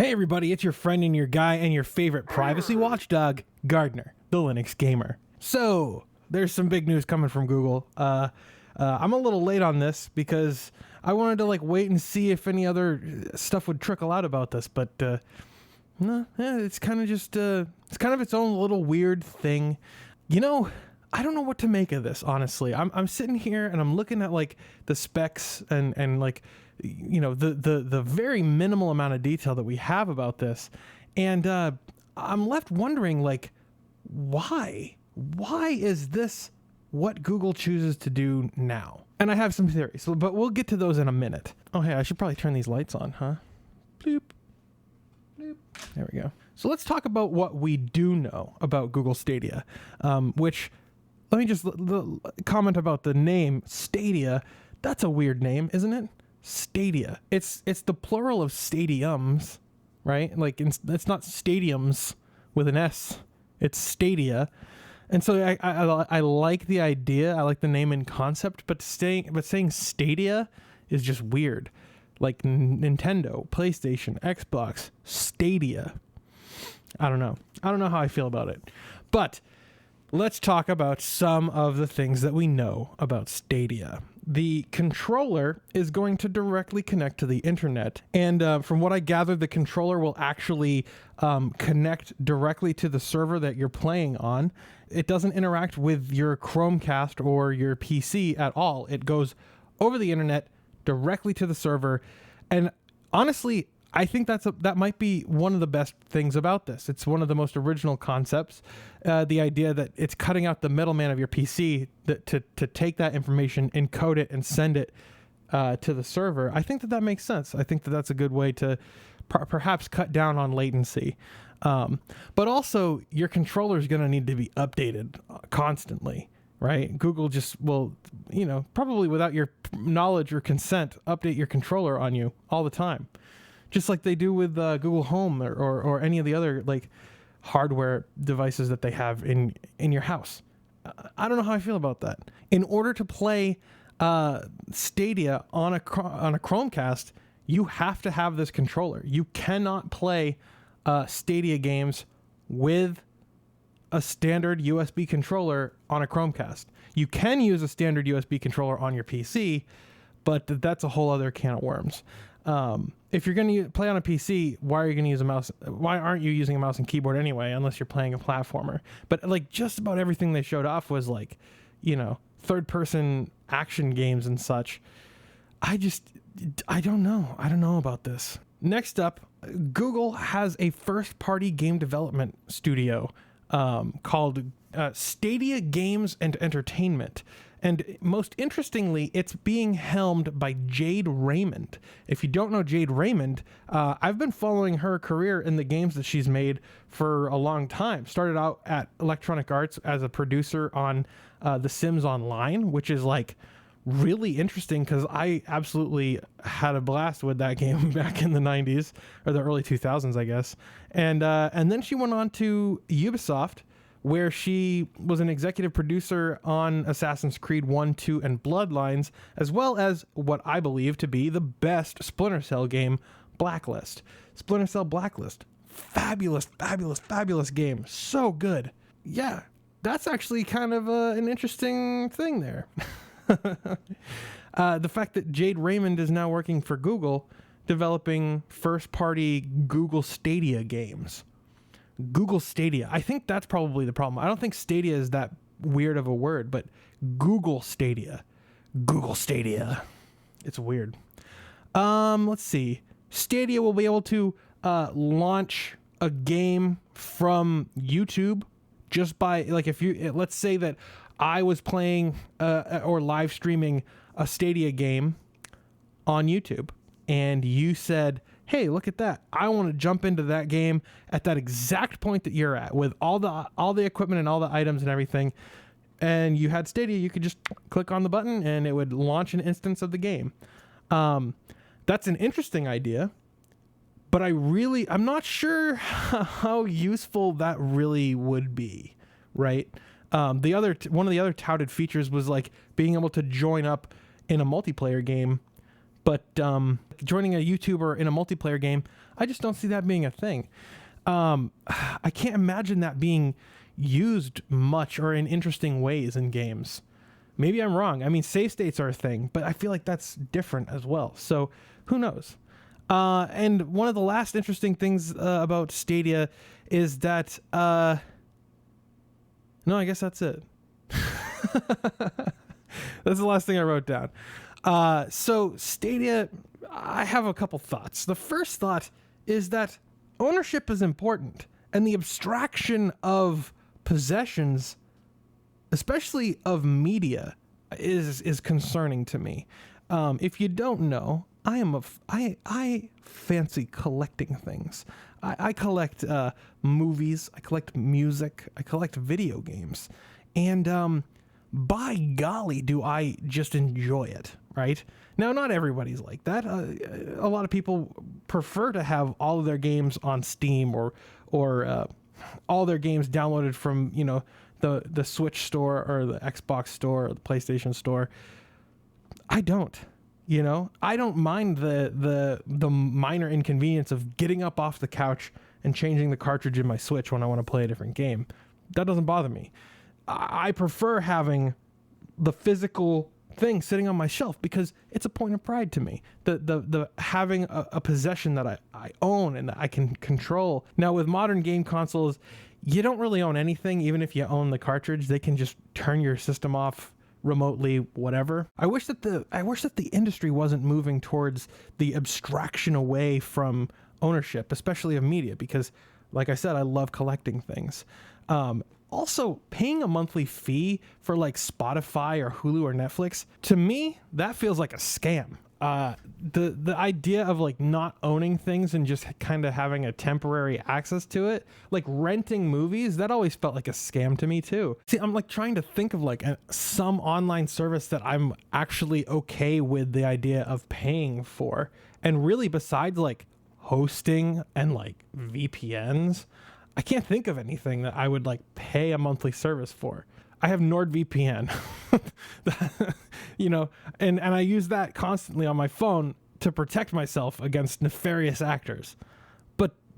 Hey everybody, it's your friend and your guy and your favorite privacy watchdog, Gardiner, the Linux gamer. So, there's some big news coming from Google. I'm a little late on this because I wanted to wait and see if any other stuff would trickle out about this, but no, it's kind of just it's kind of its own little weird thing. You know, I don't know what to make of this, honestly. I'm sitting here and I'm looking at the specs and you know, the very minimal amount of detail that we have about this, and I'm left wondering, why is this what Google chooses to do now? And I have some theories, but we'll get to those in a minute. Oh hey, I should probably turn these lights on, huh? Bloop. Bloop. There we go. So let's talk about what we do know about Google Stadia, which, let me just comment about the name Stadia. That's a weird name, isn't it? Stadia. It's the plural of stadiums, right? It's not stadiums with an S. It's Stadia. And so I like the idea. I like the name and concept, but saying Stadia is just weird. Like Nintendo, PlayStation, Xbox, Stadia. I don't know. I don't know how I feel about it. But let's talk about some of the things that we know about Stadia. The controller is going to directly connect to the internet. And from what I gather, the controller will actually connect directly to the server that you're playing on. It doesn't interact with your Chromecast or your PC at all. It goes over the internet directly to the server. And honestly, I think that might be one of the best things about this. It's one of the most original concepts. The idea that it's cutting out the middleman of your PC to take that information, encode it, and send it to the server. I think that makes sense. I think that's a good way to perhaps cut down on latency. But also, your controller is going to need to be updated constantly, right? Google just will, probably without your knowledge or consent, update your controller on you all the time. Just like they do with Google Home or any of the other hardware devices that they have in your house. I don't know how I feel about that. In order to play Stadia on a Chromecast, you have to have this controller. You cannot play Stadia games with a standard USB controller on a Chromecast. You can use a standard USB controller on your PC, but that's a whole other can of worms. If you're going to play on a PC, why are you going to use a mouse? Why aren't you using a mouse and keyboard anyway, unless you're playing a platformer? But just about everything they showed off was third person action games and such. I don't know. I don't know about this. Next up, Google has a first party game development studio, called Stadia Games and Entertainment. And most interestingly, it's being helmed by Jade Raymond. If you don't know Jade Raymond, I've been following her career in the games that she's made for a long time. Started out at Electronic Arts as a producer on The Sims Online, which is really interesting because I absolutely had a blast with that game back in the 90s or the early 2000s, I guess. And then she went on to Ubisoft, where she was an executive producer on Assassin's Creed 1, 2, and Bloodlines, as well as what I believe to be the best Splinter Cell game, Blacklist. Splinter Cell Blacklist. Fabulous, fabulous, fabulous game. So good. Yeah, that's actually kind of an interesting thing there. The fact that Jade Raymond is now working for Google, developing first-party Google Stadia games. Google Stadia. I think that's probably the problem. I don't think Stadia is that weird of a word, but Google Stadia. Google Stadia. It's weird. Let's see. Stadia will be able to launch a game from YouTube just by, if you, let's say that I was playing or live streaming a Stadia game on YouTube, and you said, hey, look at that. I want to jump into that game at that exact point that you're at with all the equipment and all the items and everything. And you had Stadia, you could just click on the button and it would launch an instance of the game. That's an interesting idea, but I'm not sure how useful that really would be, right? One of the other touted features was being able to join up in a multiplayer game But joining a YouTuber in a multiplayer game, I just don't see that being a thing. I can't imagine that being used much or in interesting ways in games. Maybe I'm wrong. I mean, save states are a thing, but I feel like that's different as well. So who knows? And one of the last interesting things about Stadia is that... no, I guess that's it. That's the last thing I wrote down. So Stadia, I have a couple thoughts. The first thought is that ownership is important, and the abstraction of possessions, especially of media, is concerning to me. If you don't know, I fancy collecting things. I collect movies, I collect music, I collect video games, and by golly, do I just enjoy it, right? Now, not everybody's like that. A lot of people prefer to have all of their games on Steam or all their games downloaded from, you know, the Switch store or the Xbox store or the PlayStation store. I don't. You know, I don't mind the minor inconvenience of getting up off the couch and changing the cartridge in my Switch when I want to play a different game. That doesn't bother me. I prefer having the physical thing sitting on my shelf because it's a point of pride to me. The having a possession that I own and that I can control. Now with modern game consoles, you don't really own anything. Even if you own the cartridge, they can just turn your system off remotely, whatever. I wish that the industry wasn't moving towards the abstraction away from ownership, especially of media, because like I said, I love collecting things. Also, paying a monthly fee for like Spotify or Hulu or Netflix, to me, that feels like a scam. The idea of like not owning things and just kind of having a temporary access to it, like renting movies, that always felt like a scam to me too. See, I'm like trying to think of like some online service that I'm actually okay with the idea of paying for. And really besides like hosting and like VPNs, I can't think of anything that I would like pay a monthly service for. I have NordVPN, you know, and I use that constantly on my phone to protect myself against nefarious actors.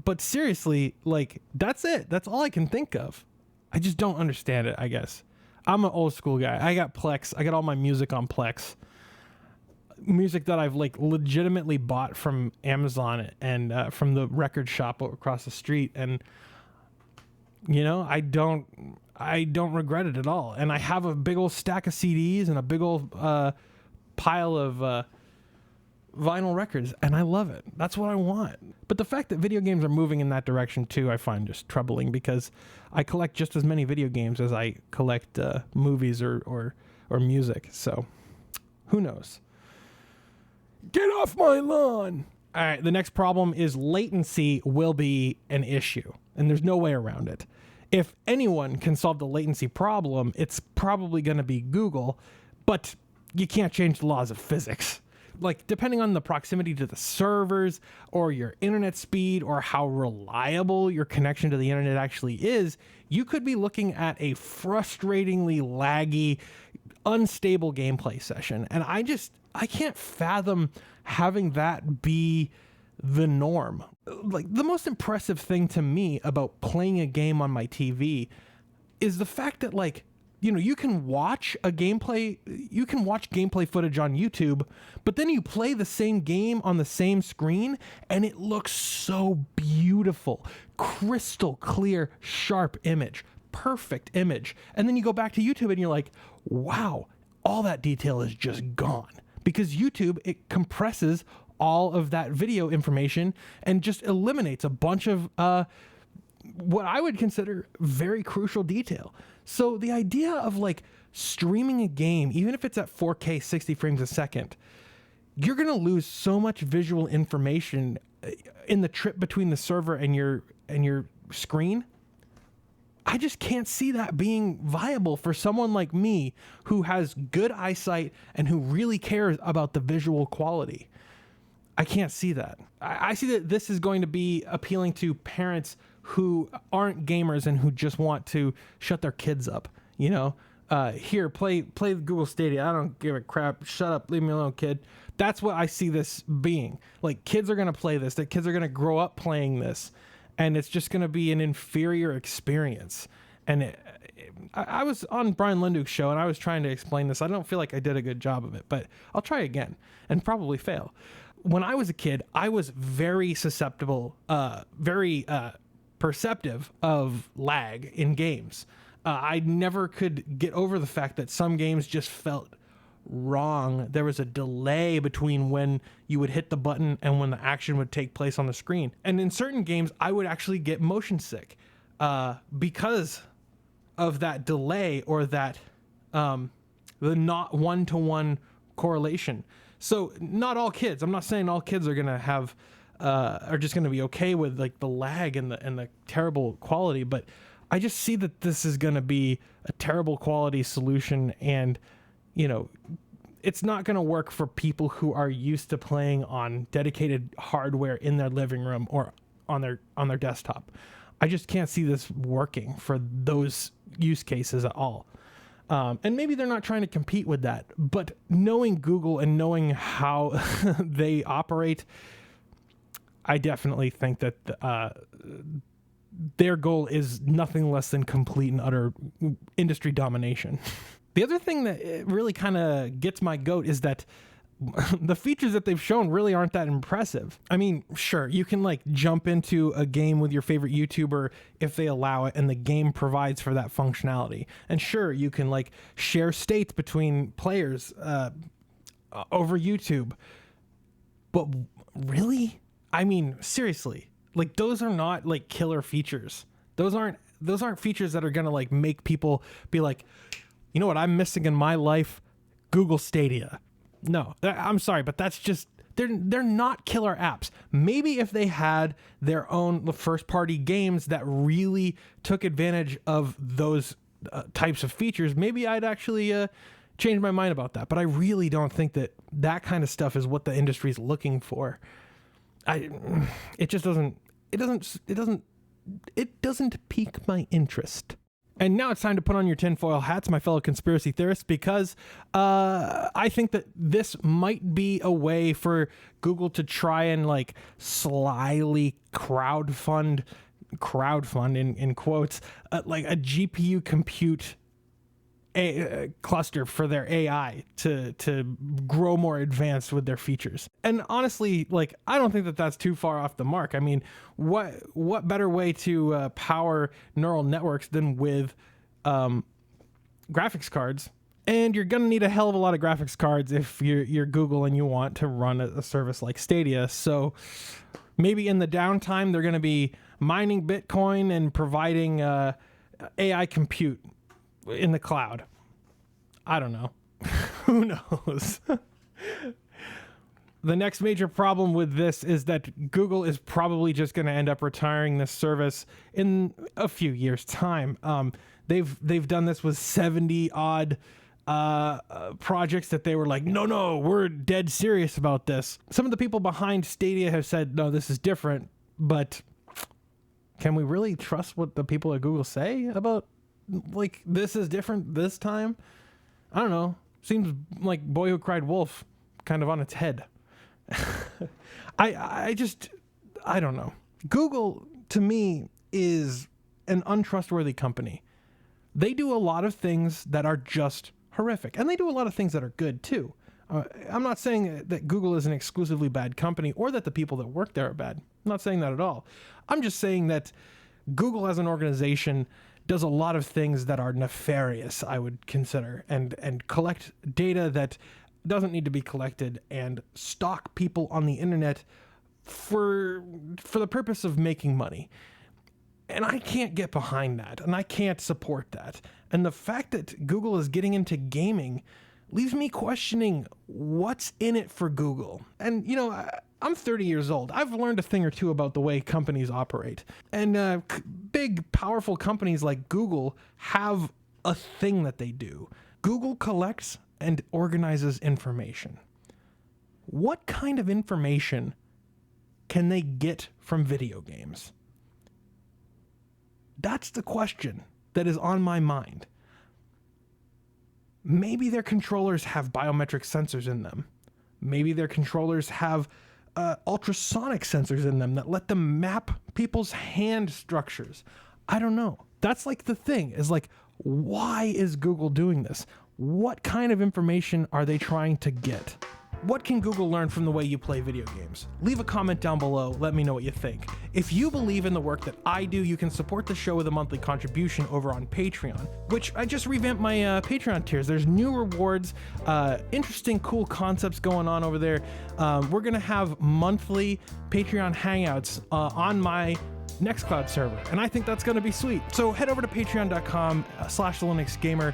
But seriously, like, that's it. That's all I can think of. I just don't understand it, I guess. I'm an old school guy. I got Plex. I got all my music on Plex. Music that I've like legitimately bought from Amazon and from the record shop across the street. And, you know, I don't regret it at all. And I have a big old stack of CDs and a big old pile of vinyl records, and I love it. That's what I want. But the fact that video games are moving in that direction too, I find just troubling, because I collect just as many video games as I collect movies or music. So who knows? Get off my lawn. All right, the next problem is latency will be an issue, and there's no way around it. If anyone can solve the latency problem, it's probably going to be Google, but you can't change the laws of physics. Like, depending on the proximity to the servers or your internet speed or how reliable your connection to the internet actually is, you could be looking at a frustratingly laggy, unstable gameplay session. And I can't fathom having that be the norm. Like, the most impressive thing to me about playing a game on my TV is the fact that, like, you know, you can watch gameplay footage on YouTube, but then you play the same game on the same screen and it looks so beautiful, crystal clear, sharp image, perfect image. And then you go back to YouTube and you're like, wow, all that detail is just gone, because YouTube, it compresses all of that video information and just eliminates a bunch of what I would consider very crucial detail. So the idea of like streaming a game, even if it's at 4K 60 frames a second, you're going to lose so much visual information in the trip between the server and your screen. I just can't see that being viable for someone like me who has good eyesight and who really cares about the visual quality. I can't see that. I see that this is going to be appealing to parents who aren't gamers and who just want to shut their kids up. You know, here, play Google Stadia. I don't give a crap. Shut up. Leave me alone, kid. That's what I see this being. Like, kids are going to play this, that kids are going to grow up playing this, and it's just going to be an inferior experience. And I was on Brian Linduke's show, and I was trying to explain this. I don't feel like I did a good job of it, but I'll try again and probably fail. When I was a kid, I was very susceptible, very perceptive of lag in games. I never could get over the fact that some games just felt wrong. There was a delay between when you would hit the button and when the action would take place on the screen. And in certain games, I would actually get motion sick because of that delay, or that the not one-to-one correlation. So not all kids, I'm not saying all kids are gonna have are just gonna be okay with like the lag and the terrible quality, but I just see that this is gonna be a terrible quality solution, and you know, it's not going to work for people who are used to playing on dedicated hardware in their living room or on their desktop. I just can't see this working for those use cases at all. And maybe they're not trying to compete with that, but knowing Google and knowing how they operate, I definitely think that their goal is nothing less than complete and utter industry domination. The other thing that really kind of gets my goat is that the features that they've shown really aren't that impressive. I mean, sure, you can like jump into a game with your favorite YouTuber if they allow it and the game provides for that functionality. And sure, you can like share states between players over YouTube. But really? I mean, seriously, like those are not like killer features. Those aren't features that are going to like make people be like, you know what I'm missing in my life? Google Stadia. No, I'm sorry, but that's just, they're not killer apps. Maybe if they had their own first-party games that really took advantage of those types of features, maybe I'd actually change my mind about that. But I really don't think that kind of stuff is what the industry is looking for. It doesn't pique my interest. And now it's time to put on your tinfoil hats, my fellow conspiracy theorists, because I think that this might be a way for Google to try and like slyly crowdfund in quotes, like a GPU compute cluster for their AI to grow more advanced with their features. And honestly, like, I don't think that that's too far off the mark. I mean, what better way to power neural networks than with graphics cards? And you're gonna need a hell of a lot of graphics cards if you're Google and you want to run a service like Stadia. So maybe in the downtime, they're gonna be mining Bitcoin and providing AI compute in the cloud. I don't know. Who knows? The next major problem with this is that Google is probably just going to end up retiring this service in a few years' time. They've done this with 70 odd projects that they were like, no, we're dead serious about this. Some of the people behind Stadia have said, no, this is different, but can we really trust what the people at Google say about like this is different this time? I don't know. Seems like Boy Who Cried Wolf kind of on its head. I don't know. Google to me is an untrustworthy company. They do a lot of things that are just horrific, and they do a lot of things that are good too. I'm not saying that Google is an exclusively bad company or that the people that work there are bad. I'm not saying that at all. I'm just saying that Google as an organization does a lot of things that are nefarious, I would consider, and collect data that doesn't need to be collected and stalk people on the internet for the purpose of making money. And I can't get behind that, and I can't support that. And the fact that Google is getting into gaming leaves me questioning what's in it for Google. And, you know, I'm 30 years old. I've learned a thing or two about the way companies operate. And big, powerful companies like Google have a thing that they do. Google collects and organizes information. What kind of information can they get from video games? That's the question that is on my mind. Maybe their controllers have biometric sensors in them. Maybe their controllers have ultrasonic sensors in them that let them map people's hand structures. I don't know. That's like the thing, is like, why is Google doing this? What kind of information are they trying to get? What can Google learn from the way you play video games? Leave a comment down below, let me know what you think. If you believe in the work that I do, you can support the show with a monthly contribution over on Patreon, which I just revamped my Patreon tiers. There's new rewards, interesting, cool concepts going on over there. We're gonna have monthly Patreon hangouts on my Nextcloud server, and I think that's gonna be sweet. So head over to patreon.com/TheLinuxGamer.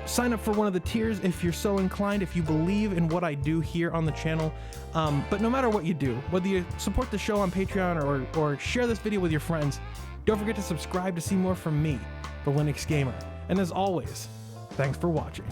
Sign up for one of the tiers if you're so inclined, if you believe in what I do here on the channel. But no matter what you do, whether you support the show on Patreon or share this video with your friends, don't forget to subscribe to see more from me, the Linux Gamer. And as always, thanks for watching.